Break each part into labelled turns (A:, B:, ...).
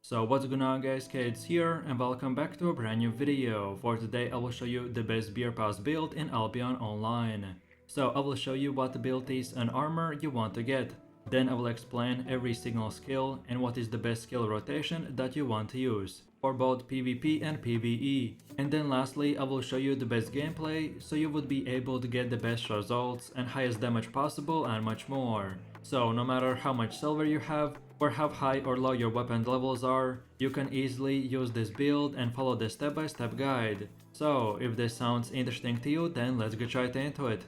A: So what's going on guys, Kids here and welcome back to a brand new video. For today I will show you the best beer pass build in Albion online. So I will show you what abilities and armor you want to get. Then I will explain every single skill and what is the best skill rotation that you want to use for both PvP and PvE. And then lastly I will show you the best gameplay so you would be able to get the best results and highest damage possible and much more. So no matter how much silver you have or how high or low your weapon levels are, you can easily use this build and follow the step-by-step guide. So if this sounds interesting to you, then let's get right into it.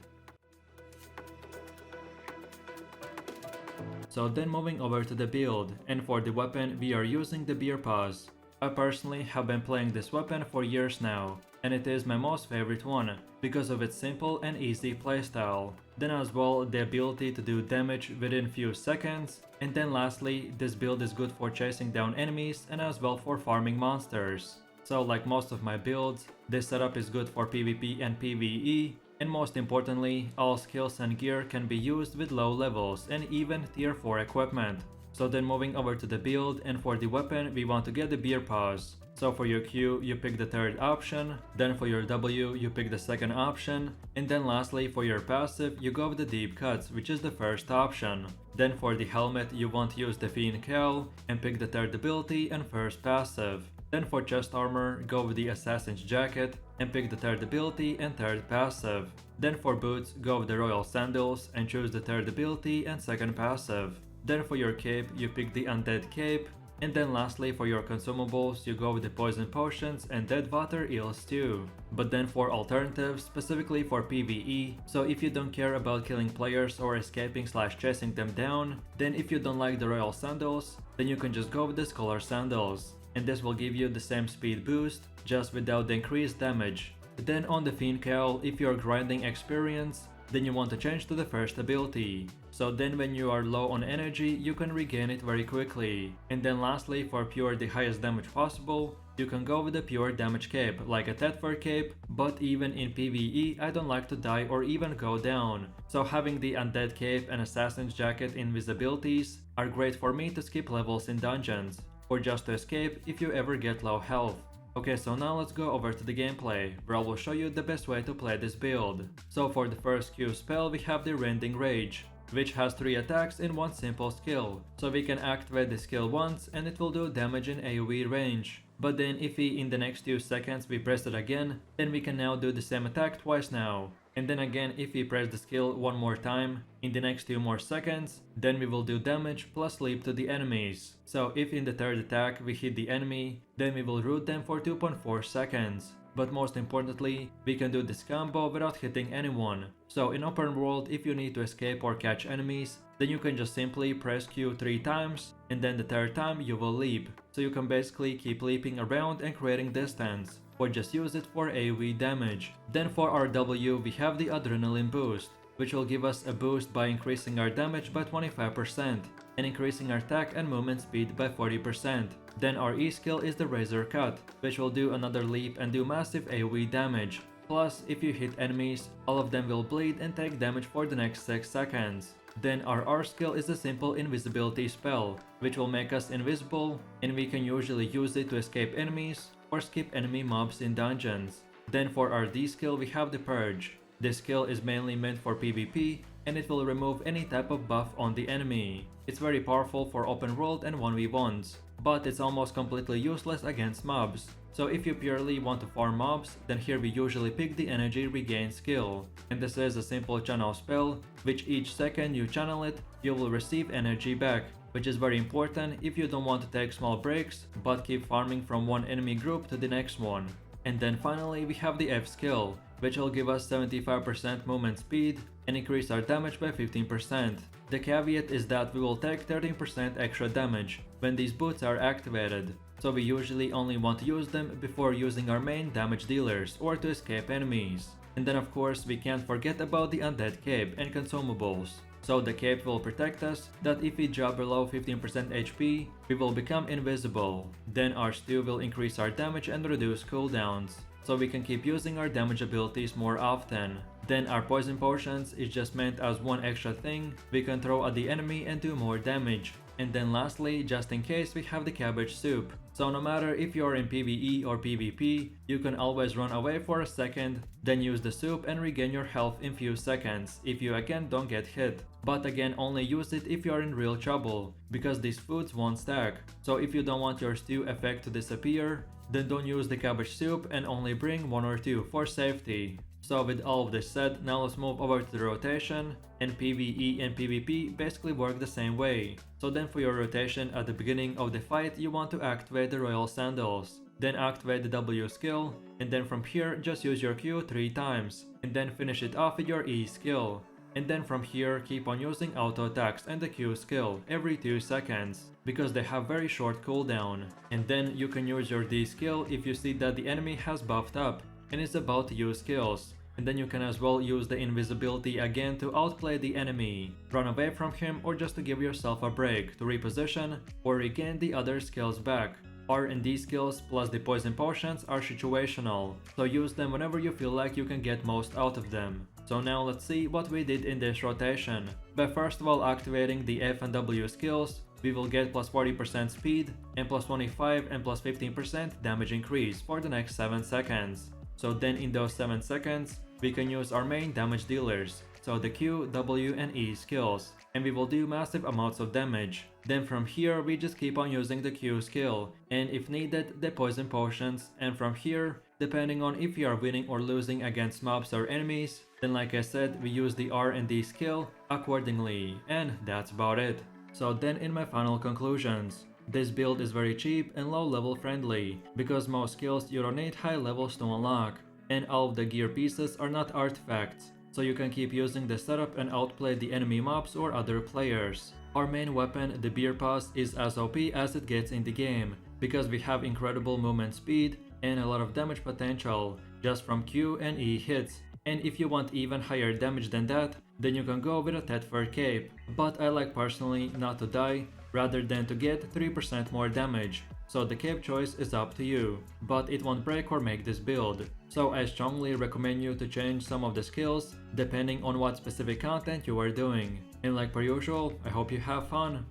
A: So then moving over to the build, and for the weapon we are using the beer paws. I personally have been playing this weapon for years now, and it is my most favorite one, because of its simple and easy playstyle. Then as well the ability to do damage within few seconds, and then lastly this build is good for chasing down enemies and as well for farming monsters. So like most of my builds, this setup is good for PvP and PvE, and most importantly, all skills and gear can be used with low levels and even tier 4 equipment. So then moving over to the build, and for the weapon we want to get the beer paws. So for your Q you pick the third option, then for your W you pick the second option, and then lastly for your passive you go with the deep cuts, which is the first option. Then for the helmet you want to use the fiend cowl and pick the third ability and first passive. Then for chest armor go with the assassin's jacket and pick the third ability and third passive. Then for boots go with the royal sandals and choose the third ability and second passive. Then for your cape you pick the undead cape, and then lastly for your consumables you go with the poison potions and dead water eels too. But then for alternatives, specifically for PvE, so if you don't care about killing players or escaping / chasing them down, then if you don't like the royal sandals, then you can just go with the scholar sandals, and this will give you the same speed boost, just without the increased damage. Then on the fiend cowl, if you're grinding experience, then you want to change to the first ability. So then when you are low on energy, you can regain it very quickly. And then lastly, for pure the highest damage possible, you can go with the pure damage cape, like a Tether cape, but even in PvE I don't like to die or even go down. So having the undead cape and assassin's jacket invisibilities are great for me to skip levels in dungeons, or just to escape if you ever get low health. Okay, so now let's go over to the gameplay, where I will show you the best way to play this build. So for the first Q spell we have the Rending Rage, which has 3 attacks in one simple skill. So we can activate the skill once and it will do damage in AoE range. But then if we in the next few seconds we press it again, then we can now do the same attack twice now. And then again if we press the skill one more time, in the next 2 more seconds, then we will do damage plus leap to the enemies. So if in the third attack we hit the enemy, then we will root them for 2.4 seconds. But most importantly, we can do this combo without hitting anyone. So in open world, if you need to escape or catch enemies, then you can just simply press Q 3 times, and then the third time you will leap. So you can basically keep leaping around and creating distance, or just use it for AoE damage. Then for our W we have the Adrenaline Boost, which will give us a boost by increasing our damage by 25% and increasing our attack and movement speed by 40%. Then our E skill is the Razor Cut, which will do another leap and do massive AoE damage. Plus, if you hit enemies, all of them will bleed and take damage for the next 6 seconds. Then our R skill is a simple invisibility spell, which will make us invisible, and we can usually use it to escape enemies or skip enemy mobs in dungeons. Then for our D skill we have the Purge. This skill is mainly meant for PvP, and it will remove any type of buff on the enemy. It's very powerful for open world and 1v1s, but it's almost completely useless against mobs. So if you purely want to farm mobs, then here we usually pick the energy regain skill. And this is a simple channel spell, which each second you channel it, you will receive energy back, which is very important if you don't want to take small breaks, but keep farming from one enemy group to the next one. And then finally we have the F skill, which will give us 75% movement speed and increase our damage by 15%. The caveat is that we will take 13% extra damage when these boots are activated, so we usually only want to use them before using our main damage dealers or to escape enemies. And then of course we can't forget about the undead cape and consumables. So the cape will protect us that if we drop below 15% HP, we will become invisible. Then our stew will increase our damage and reduce cooldowns, so we can keep using our damage abilities more often. Then our poison potions is just meant as one extra thing we can throw at the enemy and do more damage. And then lastly, just in case, we have the cabbage soup. So no matter if you're in PvE or PvP, you can always run away for a second, then use the soup and regain your health in few seconds if you again don't get hit. But again, only use it if you're in real trouble, because these foods won't stack. So if you don't want your stew effect to disappear, then don't use the cabbage soup and only bring 1 or 2 for safety. So with all of this said, now let's move over to the rotation, and PvE and PvP basically work the same way. So then for your rotation at the beginning of the fight, you want to activate the Royal Sandals, then activate the W skill, and then from here just use your Q 3 times, and then finish it off with your E skill. And then from here keep on using auto attacks and the Q skill every 2 seconds, because they have very short cooldown. And then you can use your D skill if you see that the enemy has buffed up and is about to use skills. And then you can as well use the invisibility again to outplay the enemy, run away from him, or just to give yourself a break to reposition or regain the other skills back. R and D skills plus the poison potions are situational, so use them whenever you feel like you can get most out of them. So now let's see what we did in this rotation. By first of all activating the F and W skills, we will get plus 40% speed and plus 25 and plus 15% damage increase for the next 7 seconds. So then in those 7 seconds, we can use our main damage dealers, so the Q, W and E skills, and we will do massive amounts of damage. Then from here we just keep on using the Q skill, and if needed the poison potions, and from here, depending on if you are winning or losing against mobs or enemies, then like I said, we use the R and D skill accordingly, and that's about it. So then in my final conclusions, this build is very cheap and low level friendly, because most skills you don't need high levels to unlock, and all of the gear pieces are not artifacts, so you can keep using the setup and outplay the enemy mobs or other players. Our main weapon, the Beer Paws, is as OP as it gets in the game, because we have incredible movement speed and a lot of damage potential just from Q and E hits. And if you want even higher damage than that, then you can go with a Thetford cape, but I like personally not to die rather than to get 3% more damage, so the cape choice is up to you, but it won't break or make this build. So I strongly recommend you to change some of the skills depending on what specific content you are doing. And like per usual, I hope you have fun.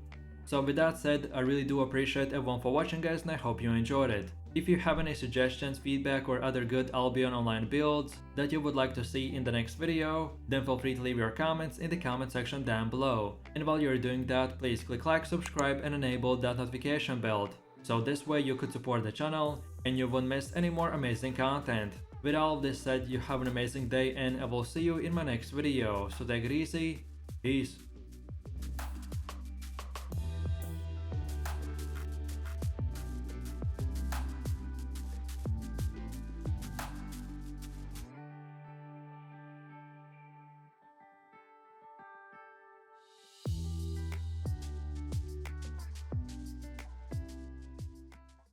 A: So with that said, I really do appreciate everyone for watching guys, and I hope you enjoyed it. If you have any suggestions, feedback or other good Albion online builds that you would like to see in the next video, then feel free to leave your comments in the comment section down below. And while you're doing that, please click like, subscribe and enable that notification bell, so this way you could support the channel and you won't miss any more amazing content. With all of this said, you have an amazing day and I will see you in my next video, so take it easy, peace.